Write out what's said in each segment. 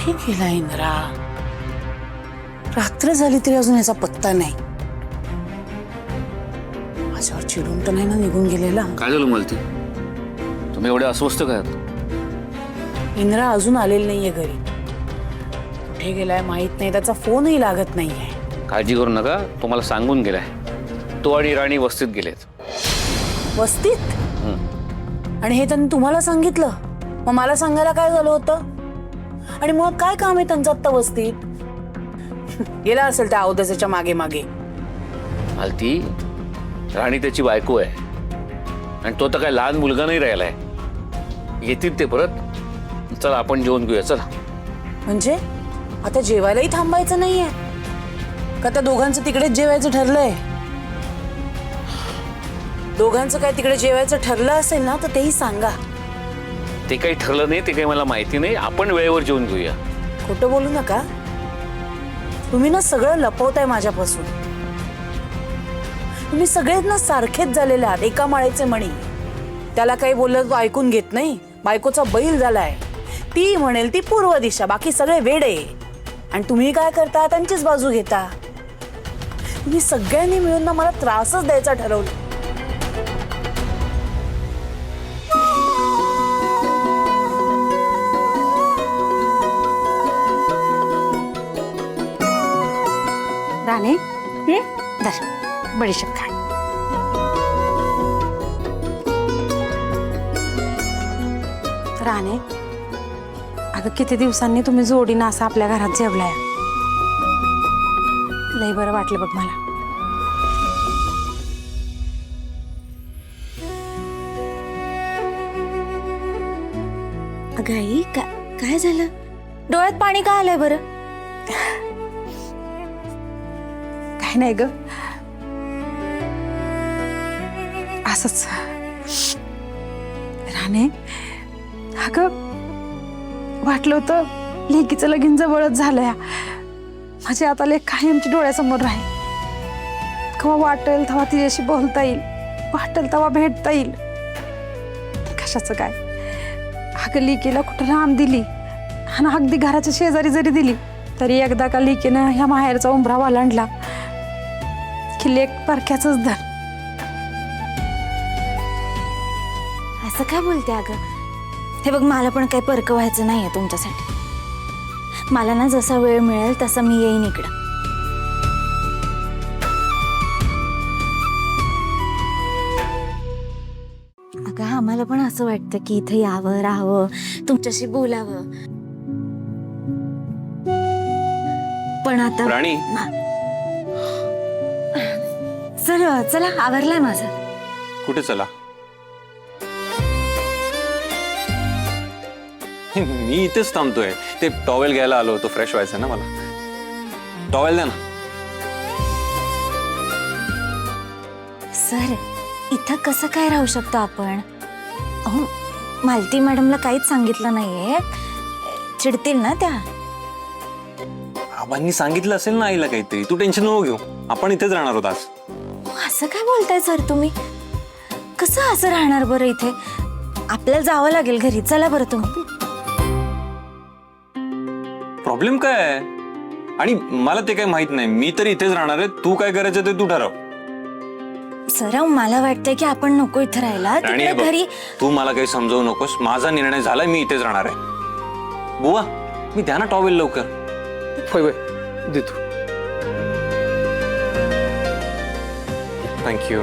कुठे गेला इंद्रा? रात्र झाली तरी अजून याचा पत्ता नाही. माझ्यावर चिडून तर नाही ना निघून गेलेला? काय झालं मालती? तुम्ही एवढे अस्वस्थ काय आहात? इंद्रा अजून आलेला नाहीये घरी. कुठे गेलाय माहित नाही, त्याचा फोनही लागत नाहीये. काळजी करू नका, तुम्हाला सांगून गेलाय. तो आणि राणी वस्तीत गेलेत. वस्तीत? आणि हे त्यांनी तुम्हाला सांगितलं? मग मला सांगायला काय झालं होतं? आणि मग काय काम आहे त्यांचं आत्ता वस्तीत? गेला असेल त्या अवदसाच्या मागे मागे. मालती, राणी त्याची बायको आहे आणि तो तर काय लहान मुलगा नाही राहिलाय. येतील ते परत. चला आपण जेवण घेऊया. चला. म्हणजे आता जेवायलाही थांबायचं नाहीये का? त्या दोघांचं तिकडेच जेवायचं ठरलंय? दोघांचं काय तिकडे जेवायचं ठरलं असेल ना तर तेही सांगा. ते काही ठरलं नाही, ते काही मला माहिती नाही. आपण वेळेवर जेवण घेऊया. खोटं बोलू नका. तुम्ही ना सगळं लपवताय माझ्यापासून. तुम्ही सगळेच ना सारखेच झालेले आहात, एका माळेचे मणी. त्याला काही बोललं तो ऐकून घेत नाही. बायकोचा बैल झालाय. ती म्हणेल ती पूर्व दिशा, बाकी सगळे वेडे. आणि तुम्ही काय करता? त्यांचीच बाजू घेता. तुम्ही सगळ्यांनी मिळून ना मला त्रासच द्यायचा ठरवलं. राणे, धर बडीशेप खा. राणे, अगं किती दिवसांनी तुम्ही जोडीनं असं आपल्या घरात जेवलाय. लय बरं वाटलं बघ मला. अगं आई, काय झालं? डोळ्यात पाणी का आलंय बरं? काय नाही ग, असंच. राणे, अगं वाटलं होतं लेकीचं लगीन जवळच झालंय. माझी आता लेक कायमची डोळ्यासमोर राहील. केव्हा वाटेल तेव्हा तिच्याशी बोलता येईल, वाटेल तेव्हा भेटता येईल. कशाचं काय, अगं लेकीला कुठं लांब दिली आणि अगदी घराच्या शेजारी जरी दिली तरी एकदा का लेकीनं ह्या माहेरचा उंबरा वालांडला की लेक परक्याचंच धर. असं काय बोलते अगं? हे बघ, मला पण काही परक व्हायचं नाहीये तुमच्यासाठी. मला ना जसा वेळ मिळेल तसा मी येईन इकडं. अगं आम्हाला पण असं वाटतं की इथे यावं, राहावं, तुमच्याशी बोलावं. पण आता राणी, चला चला, आवरलंय माझं. कुठे चला? मी इथेच थांबतोय. ते टॉवेल घ्यायला आलो होतो, फ्रेश व्हायचं ना मला. टॉवेल द्या ना. सर, इथं कसं काय राहू शकतो आपण? अहो, मालती मॅडमला काहीच सांगितलं नाहीये. चिडतील ना त्या. आबांनी सांगितलं असेल ना आईला काहीतरी. तू टेन्शन नको घेऊ, आपण इथेच राहणार आहोत आज. असं काय बोलताय सर तुम्ही? कसं असं राहणार बरं इथे? आपल्याला जावं लागेल घरी. चला बरं तुम्ही. प्रॉब्लेम काय आहे? आणि मला ते काही माहित नाही. मी तरी इथेच राहणार आहे. तू काय करायचं ते तू ठरव. सर, मला वाटतंय की आपण नको इथे राहायला. तिकडे घरी. तू मला काही समजवू नकोस. माझा निर्णय झालाय, मी इथेच राहणार आहे. बुवा, मी द्या ना टॉवेल लवकर. होय होय, देतो. थँक्यू.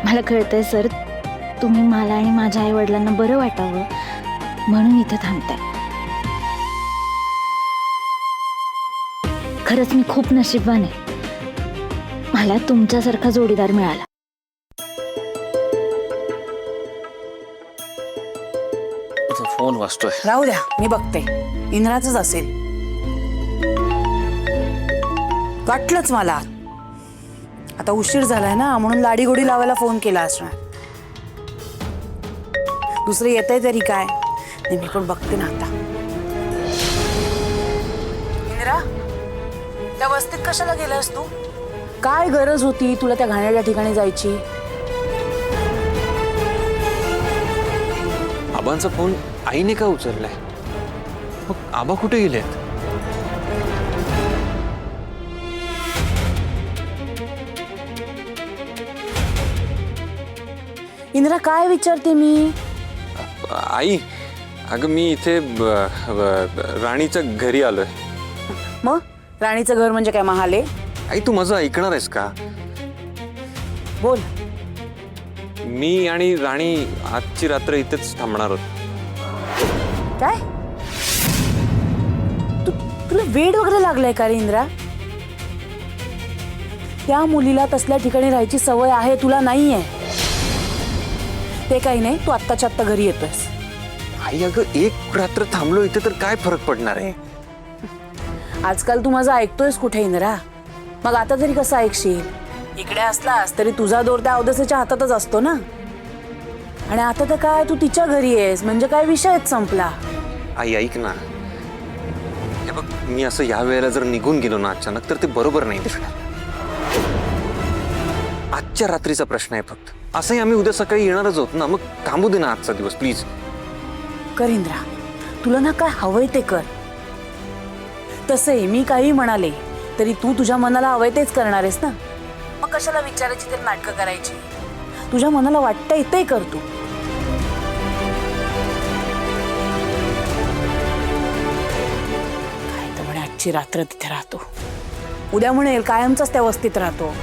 मला कळतंय सर, तुम्ही मला आणि माझ्या आई वडिलांना बरं वाटावं म्हणून इथे थांबताय. खरंच मी खूप नशीबवान आहे. मला तुमच्यासारखा जोडीदार मिळाला. फोन वाजतोय. राहू द्या, मी बघते. इंद्राचंच असेल. वाटलंच मला. आता उशीर झालाय ना म्हणून लाडी गोडी लावायला फोन केला असणार. दुसरं येतंय तरी काय. मी पण बघते ना आता. इंद्रा, त्या वस्तीत कशाला गेलास तू? काय गरज होती तुला त्या घाणेरड्या ठिकाणी जायची? आबांचा फोन आईने का उचललाय? मग आबा कुठे गेलेत? इंदिरा काय विचारते मी? आई, अगं मी इथे राणीच्या घरी आलोय. मग राणीचं घर म्हणजे काय महाल आहे? आई तू माझं ऐकणार आहेस का? बोल. मी आणि राणी आजची रात्र इथेच थांबणार आहोत. काय तुला वेड वगैरे लागलाय का रे इंदिरा? त्या मुलीला तसल्या ठिकाणी राहायची सवय आहे, तुला नाहीये. ते काही नाही, तू आत्ताच्या आत्ता घरी येतोयस. आई अगं एक रात्र थांबलो इथे तर काय फरक पडणार आहे? आजकाल तू माझं ऐकतोयस कुठे इंदिरा? मग आता तरी कसं ऐकशील? इकडे असलास तरी तुझा दोर त्या अवदसेच्या हातातच असतो ना. आणि आता तर काय, तू तिच्या घरी आहेस म्हणजे काय विषयच संपला. आई ऐक ना, हे बघ मी असं या वेळेला जर निघून गेलो ना अचानक तर ते बरोबर नाही दिसणार. आजच्या रात्रीचा प्रश्न आहे फक्त. असंही आम्ही उद्या सकाळी येणारच आहोत ना, मग थांबू दे ना आजचा दिवस प्लीज. कर इंद्रा, तुला ना काय हवंय ते कर. तसंही मी काही म्हणाले तरी तू तुझ्या मनाला हवंय तेच करणार आहेस ना. मग कशाला विचारायची तर नाटकं करायची? तुझ्या मनाला वाटतंय ते कर तू. काय तर म्हणे आजची रात्र तिथे राहतो, उद्या म्हणेल कायमचाच त्या वस्तीत राहतो.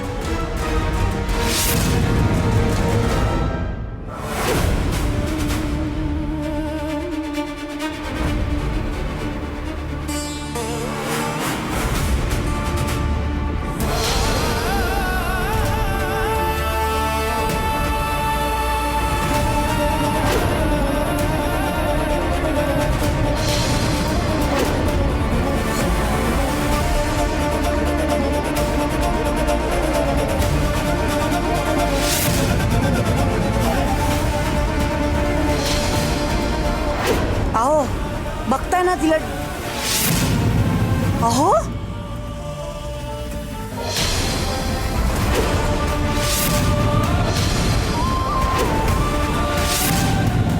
अहो बघताय ना तिला. अहो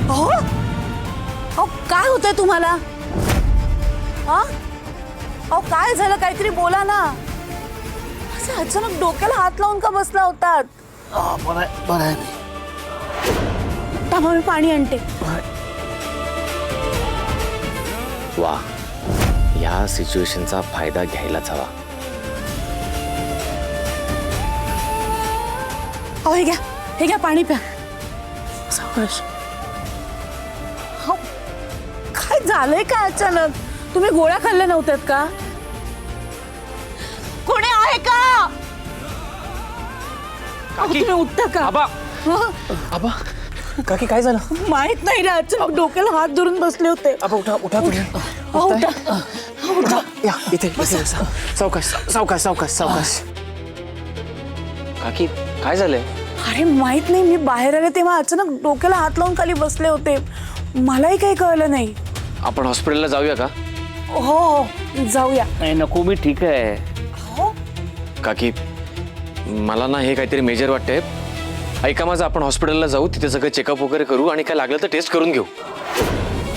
अहो अहो काय होतंय तुम्हाला? हा अहो काय झालं? काहीतरी बोला ना. असं अचानक डोक्याला हात लावून का बसला होतात? थांबा मी पाणी आणते. वा, या सिच्युएशनचा फायदा घ्यायलाच हवा. अहो हे घ्या पाणी प्या. सावकाश. काय झालंय काय अचानक? तुम्ही गोळ्या खाल्ल्या नव्हत्यात का? कोणी आहे का? अहो, तुम्ही उठता का? आबा, हं? आबा काकी काय झालं? माहित नाही रे, अचानक डोक्याला हात धरून बसले होते. आबा उठा उठा तुम्ही. अहो, उठा. उठा. या इथे सावकाश सावकाश सावकाश सावकाश. काकी काय झालंय? अरे माहित नाही, मी बाहेर आले तेव्हा अचानक डोक्याला हात लावून खाली बसले होते. मलाही काही कळलं नाही. आपण हॉस्पिटलला जाऊया का? हो जाऊया. नाही नको, मी ठीक आहे. हो काकी मला ना हे काहीतरी मेजर वाटतंय. ऐका माझं, आपण हॉस्पिटलला जाऊ, तिथे सगळं चेकअप वगैरे करू आणि काय लागलं तर टेस्ट करून घेऊ.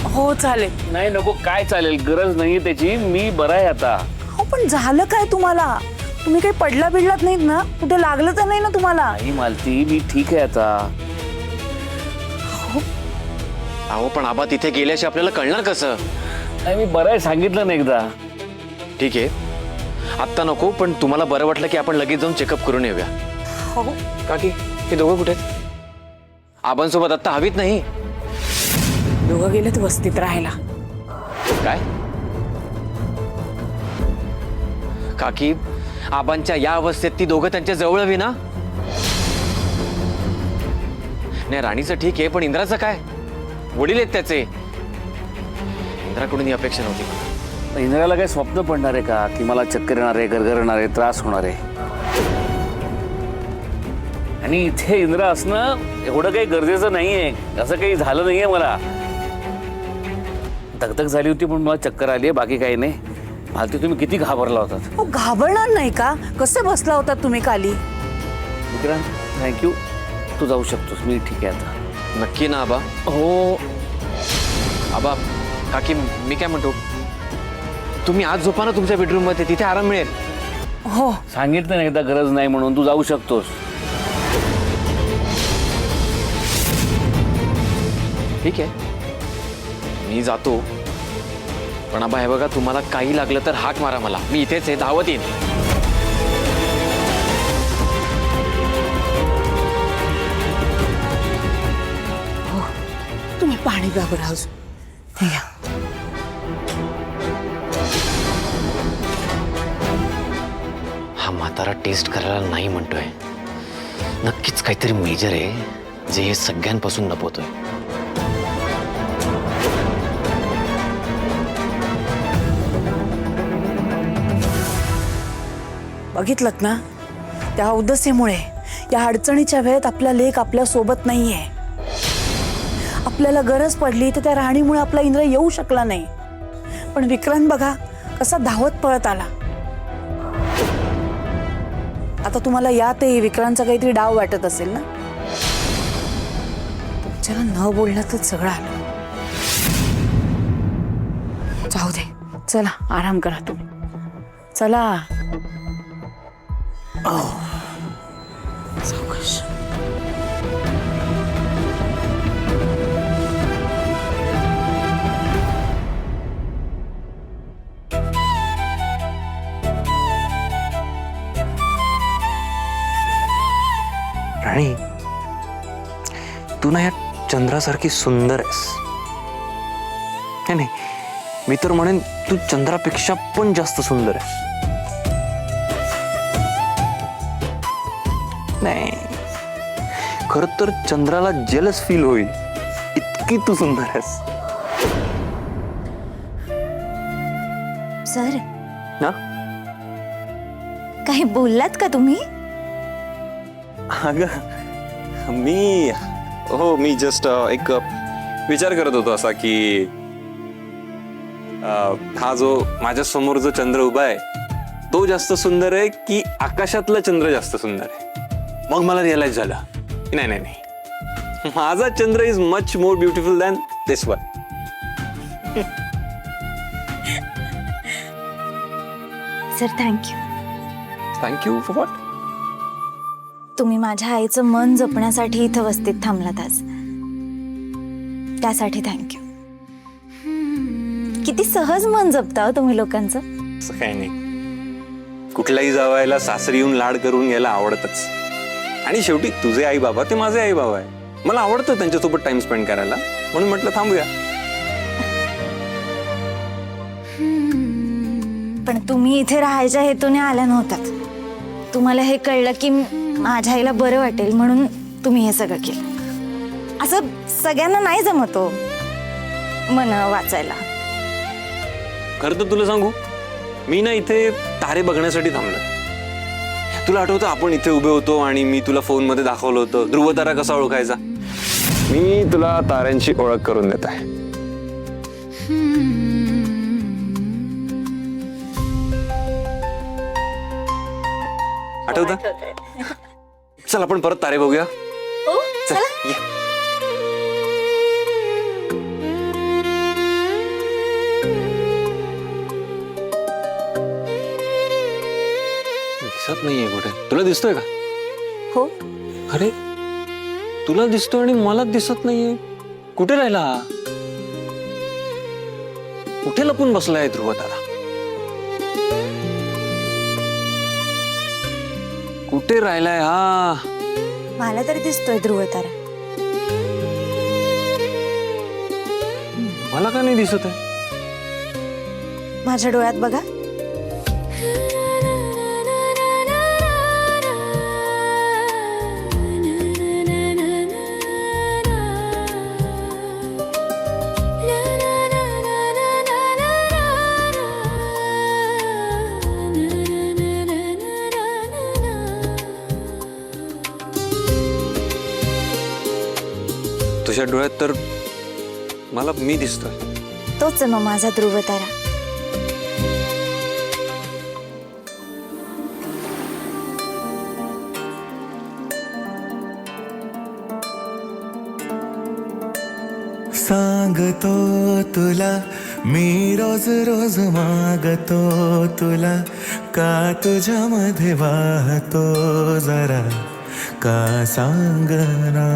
हो चालेल. नाही नको, काय चालेल, गरज नाहीये त्याची, मी बरा आहे आता. हो पण झालं काय तुम्हाला? तुम्ही काही पडला बिडलात नाहीत ना? कुठे लागलं तर नाही ना तुम्हाला? नाही मालती, मी ठीक आहे आता. अहो पण आबा तिथे गेल्याशिवाय आपल्याला कळणार कसं? नाही मी बरं आहे, सांगितलं ना एकदा. ठीक आहे आत्ता नको, पण तुम्हाला बरं वाटलं की आपण लगेच जाऊन चेकअप करून येऊया. हो काकी हे दोघं कुठे आहेत? आबांसोबत आत्ता हवीत नाही. दोघं गेलेत वस्तीत राहायला. काय काकी, आबांच्या या अवस्थेत ती दोघं त्यांच्या जवळ हवी ना? नाही राणीचं ठीक आहे, पण इंद्राचं काय? वडील आहेत त्याचे. इंद्राकडून ही अपेक्षा नव्हती. इंद्राला काय स्वप्न पडणार आहे का की मला चक्कर येणार आहे, गरगरणार आहे, त्रास होणार आहे? आणि इथे इंद्रा असणं एवढं काही गरजेचं नाहीये. असं काही झालं नाहीये. मला दगदग झाली होती पण मला चक्कर आली आहे, बाकी काही नाही. मालती तुम्ही किती घाबरला होतात. हो घाबरणार नाही का? कसे बसला होता तुम्ही खाली? विक्रांत थँक्यू, तू जाऊ शकतोस, मी ठीक आहे आता. नक्की ना आबा? हो आबा काकी मी काय म्हणतो, तुम्ही आज झोपा ना तुमच्या बेडरूम मध्ये, तिथे आराम मिळेल. हो सांगितलं ना एकदा गरज नाही म्हणून, तू जाऊ शकतोस. ठीक आहे मी जातो, पण आबा हे बघा, तुम्हाला काही लागलं तर हाक मारा मला, मी इथेच आहे, धावत येईन. तुम्ही पाणी प्या बरं अजून. हे घ्या. हा म्हातारा टेस्ट करायला नाही म्हणतोय, नक्कीच काहीतरी मेजर आहे जे हे सगळ्यांपासून लपवतोय. बघितलत ना, त्या उदासीमुळे या अडचणीच्या वेळेत आपला लेक आपल्या सोबत नाहीये. आपल्याला गरज पडली तर त्या राणीमुळे आपला इंद्र येऊ शकला नाही, पण विक्रांत बघा कसा धावत पळत आला. आता तुम्हाला यातही विक्रांतचा काहीतरी डाव वाटत असेल ना. तुमच्याला न बोललं तर सगळं आलं. जाऊ दे, चला आराम करा तुम्ही. चला. सावकाश. राणी, तू ना या चंद्रासारखी सुंदर आहेस. नाही नाही, मी तर म्हणेन तू चंद्रापेक्षा पण जास्त सुंदर आहेस. नाही, खर तर चंद्राला जेलस फील होईल इतकी तू सुंदर आहेस. सर ना काही बोललात का तुम्ही? अगं मी जस्ट एक विचार करत होतो असा की हा जो माझ्या समोर जो चंद्र उभा आहे तो जास्त सुंदर आहे की आकाशातला चंद्र जास्त सुंदर आहे. मग मला रिअलाइज झालं की नाही नाही नाही, माझा चंद्र is much more beautiful than this one. Sir thank you. Thank you for what? तुम्ही माझ्या आईचं मन जपण्यासाठी इथं वस्तीत थांबलात आज, त्यासाठी थँक्यू. किती सहज मन जपता हो तुम्ही लोकांचं. असं काही नाही, कुठल्याही जावायला सासरी येऊन लाड करून घ्यायला आवडतच. आणि शेवटी तुझे आई बाबा ते माझे आई बाबा आहे, मला आवडतं त्यांच्यासोबत टाइम स्पेंड करायला, म्हणून म्हटलं थांबूया. पण तुम्ही इथे राहायच्या हेतूने आल्या नव्हतात. तुम्हाला हे कळलं की माझ्या आईला बरं वाटेल म्हणून तुम्ही हे सगळं केलं. असं सगळ्यांना नाही जमतो मन वाचायला. खरं तर तुला सांगू, मी ना इथे तारे बघण्यासाठी थांबलो. तुला आठवतं आपण इथे उभे होतो आणि मी तुला फोन मध्ये दाखवलं होतं ध्रुव तारा कसा ओळखायचा. मी तुला ताऱ्यांची ओळख करून देत आहे. आठवतं? चल आपण परत तारे बघूया. चल, ये. दिसत नाहीये कुठे. तुला दिसतोय का? हो. अरे तुला दिसतोय आणि मला दिसत नाहीये. कुठे राहिला? कुठे लपून बसलाय ध्रुव तारा? कुठे राहिलाय हा? मला तरी दिसतोय ध्रुव तारा. मला का नाही दिसत आहे? माझ्या डोळ्यात बघा. तुझ्या डोळ्यात तर मला मी दिसतोय. तोच आहे मग माझा ध्रुव तारा. सांगतो तुला मी रोज रोज मागतो तुला का तुझ्यामध्ये वाहतो जरा का सांगना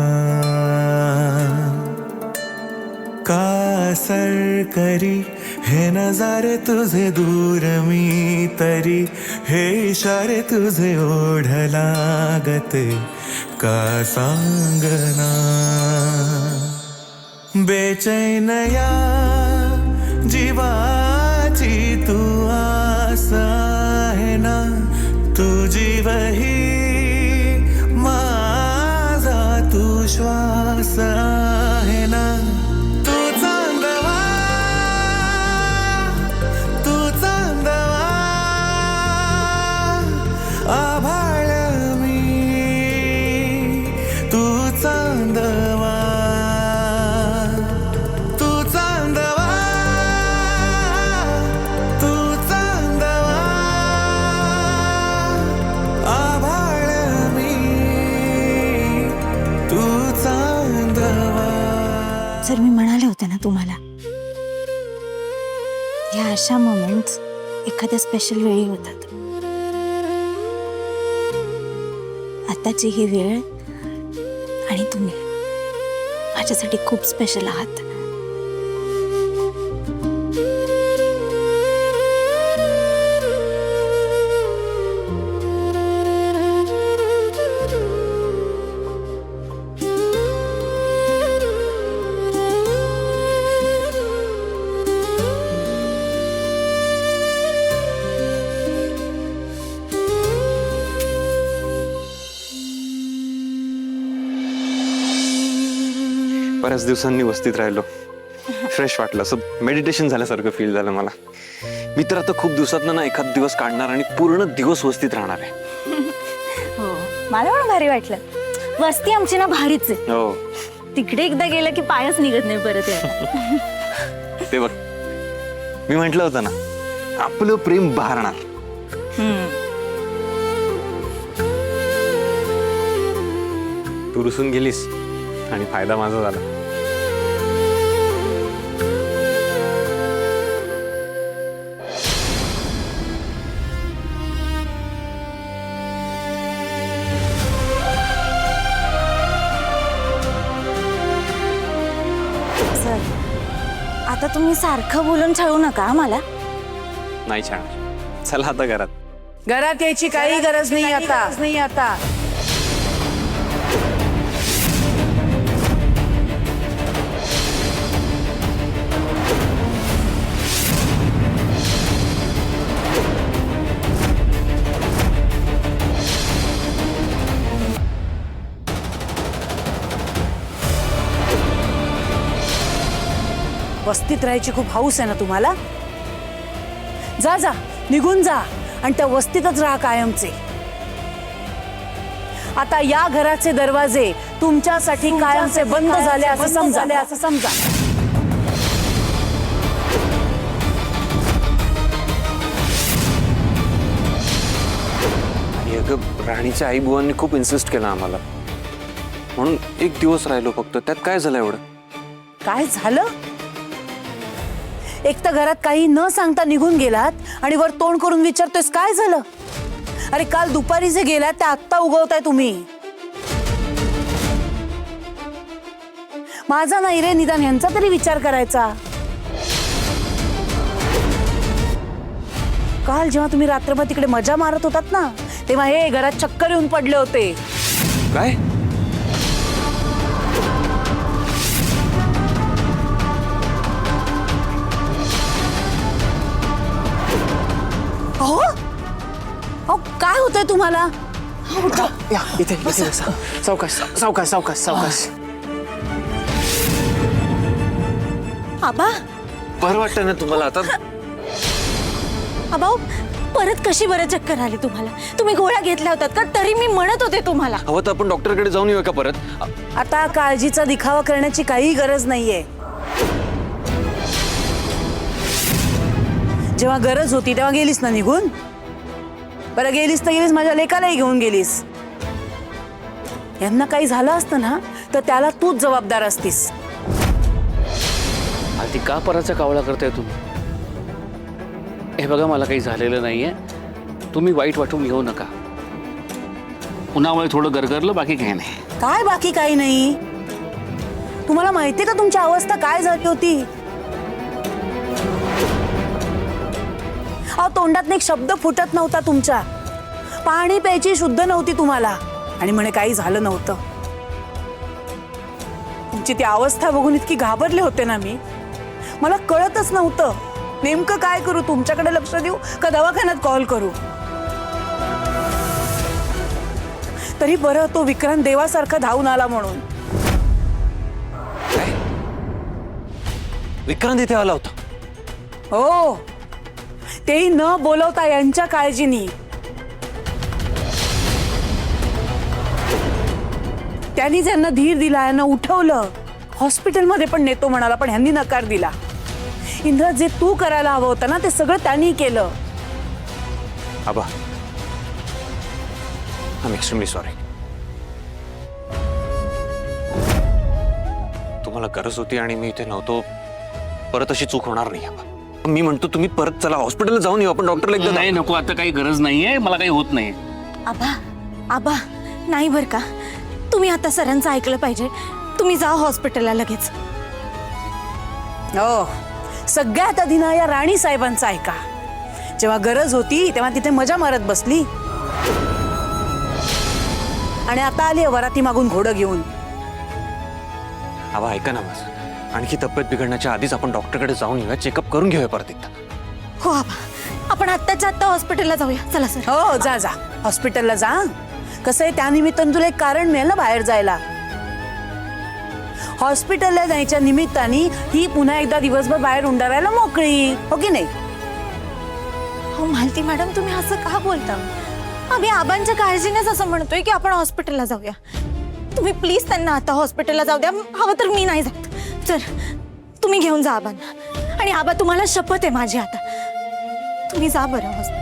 का सर करी हे नजारे तुझे दूर मी तरी हे इशारे तुझे ओढ लागते का सांगना बेचैन या जीवाची तू आस आहे ना तुझी वही माझा तू श्वास आहे ना तू चांदवा आभाळ मी तू चांदवा जर मी म्हणाले होते ना तुम्हाला या अशा मोमेंट्स एखाद्या स्पेशल वेळी होतात. आताची ही वेळ आणि तुम्ही माझ्यासाठी खूप स्पेशल आहात. बऱ्याच दिवसांनी वस्तीत राहिलो, फ्रेश वाटलं, असं मेडिटेशन झाल्यासारखं फील झालं मला. मी तर आता खूप दिवसातनं ना एखाद दिवस काढणार आणि पूर्ण दिवस वस्तीत राहणार आहे. हो मला पण भारी वाटलं. वस्ती आमची ना भारीच आहे. हो तिकडे एकदा गेलं की पायच निघत नाही परत यायला. ते बघ, मी म्हंटल होतं ना आपलं प्रेम बहरणार. तू रुसून गेलीस आणि फायदा माझा झाला. सर आता तुम्ही सारखं बोलून छळू नका मला. नाही छान, चला आता घरात. घरात यायची काही गरज नाही आता. वस्तीत राहायची खूप हौस आहे ना तुम्हाला. जा जा निघून जा आणि त्या वस्तीतच राहा कायमचे. आता या घराचे दरवाजे तुमच्यासाठी कायमचे बंद झाले असं समजा. आणि अगं राणीच्या आई बुवांनी खूप इन्सिस्ट केलं आम्हाला, म्हणून एक दिवस राहिलो फक्त. त्यात काय झालं एवढं? काय झालं? एक तर घरात काही न सांगता निघून गेलात आणि वर तोंड करून विचारतोयस काय झालं. अरे काल दुपारी जे गेलात ते आत्ता उगवताय तुम्ही. माझा नाही रे, निदान यांचा तरी विचार करायचा. काल जेव्हा तुम्ही रात्रभर तिकडे मजा मारत होतात ना, तेव्हा हे घरात चक्कर येऊन पडले होते. काय? अहो काय होतंय तुम्हाला? इथे सावकाश सावकाश सावकाश सावकाश. आबा बरं वाटतं ना तुम्हाला आता? आबा परत कशी बरं चक्कर आली तुम्हाला? तुम्ही गोळ्या घेतल्या होत्यात का? तरी मी म्हणत होते तुम्हाला. हवं तर आपण डॉक्टरकडे जाऊन येऊया का परत? आता काळजीचा दिखावा करण्याची काही गरज नाहीये. जेव्हा गरज होती तेव्हा गेलीस ना निघून. बरं गेलीस तर गेलीस, माझ्या लेकालाही घेऊन गेलीस. यांना काही झालं असतं ना तर त्याला तूच जबाबदार असतीस. ती का पराचा कावळा करताय तुम्ही? हे बघा, मला काही झालेलं नाहीये, तुम्ही वाईट वाटून घेऊ नका. उन्हामुळे थोडं गरगरलं, बाकी काही नाही. काय बाकी काही नाही? तुम्हाला माहिती का तुमची अवस्था काय झाली होती? अहो, तोंडात एक शब्द फुटत नव्हता तुमच्या. पाणी प्यायची शुद्ध नव्हती तुम्हाला, आणि म्हणे काही झालं नव्हतं. तुमची ती अवस्था बघून इतकी घाबरले होते ना मी, मला कळतच नव्हतं नेमकं काय करू. तुमच्याकडे लक्ष देऊ का दवाखान्यात कॉल करू? तरी बरं तो विक्रांत देवासारखा धावून आला म्हणून. विक्रांत इथे आला होता? हो, तेही न बोलवता यांच्या काळजीनी. त्यांनी ज्यांना धीर दिला, यांना उठवलं, हॉस्पिटलमध्ये पण नेतो म्हणाला, पण ह्यांनी नकार दिला. इंद्र, जे तू करायला हवं होतं ना, ते सगळं त्यांनी केलं. आबा, आय एम एक्स्ट्रीमली सॉरी. तुम्हाला गरज होती आणि मी इथे नव्हतो, परत अशी चूक होणार नाही. आबा, मी म्हणतो तुम्ही परत चला हॉस्पिटलला जाऊन येऊ आपण. डॉक्टरला एकदा नाही, नको, आता काही गरज नाहीये, मला काही होत नाही. आबा, आबा, नाही बर का, तुम्ही आता सरांचं ऐकलं पाहिजे. तुम्ही जा हॉस्पिटलला लगेच. हो, सगळ्यात आधी ना या राणी साहेबांचं ऐका. जेव्हा गरज होती तेव्हा तिथे मजा मारत बसली, आणि आता आली वराती मागून घोडं घेऊन. आबा ऐका ना माझं, आणखी तब्येत बिघडण्याच्या आधीच आपण डॉक्टरकडे जाऊन येऊया, चेकअप करून घेऊया परत एकदा. हो आबा, आपण आत्ताच्या आत्ता हॉस्पिटलला जाऊया. चला सर. हो, जा जा हॉस्पिटलला जा. कसं आहे, त्यानिमित्तानं तुला एक कारण मिळेल ना बाहेर जायला. हॉस्पिटलला जायच्या निमित्ताने ही पुन्हा एकदा दिवसभर बाहेर उंडारायला मोकळी, हो की नाही? हो मालती मॅडम, तुम्ही असं का बोलता? आम्ही आबांच्या काळजीनेच असं म्हणतोय की आपण हॉस्पिटलला जाऊया. तुम्ही प्लीज त्यांना आता हॉस्पिटलला जाऊ द्या. हवं तर मी नाही जात. सर, तुम्ही घेऊन जा आबांना. आणि आबा, तुम्हाला शपथ आहे माझी, आता तुम्ही जा बरं हॉस्पिटल.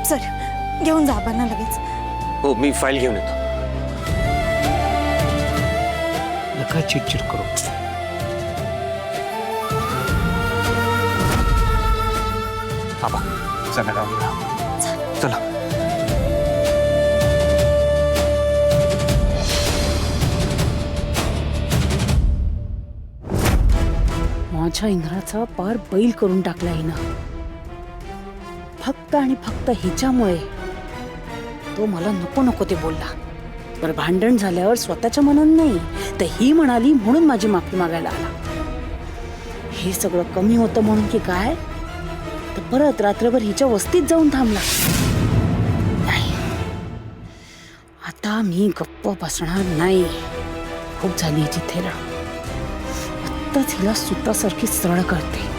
सर, घेऊन जा आबांना लगेच. हो, मी फाईल घेऊन येतो. नका चिडचिड करू. आबा चला जाऊया. चला. माझ्या इंद्राचा पार बैल करून टाकला हिनं. फक्त आणि फक्त हिच्यामुळे तो मला नको नको ते बोलला. बरं, भांडण झाल्यावर स्वतःच्या मनानं नाही, तर ही म्हणाली म्हणून माझी माफी मागायला आला. हे सगळं कमी होतं म्हणून की काय, तर परत रात्रभर हिच्या वस्तीत जाऊन थांबला. नाही, आता मी गप्प बसणार नाही. खूप झाली हिची थेरड. आत्ताच हिला सुतासारखी सरळ करते.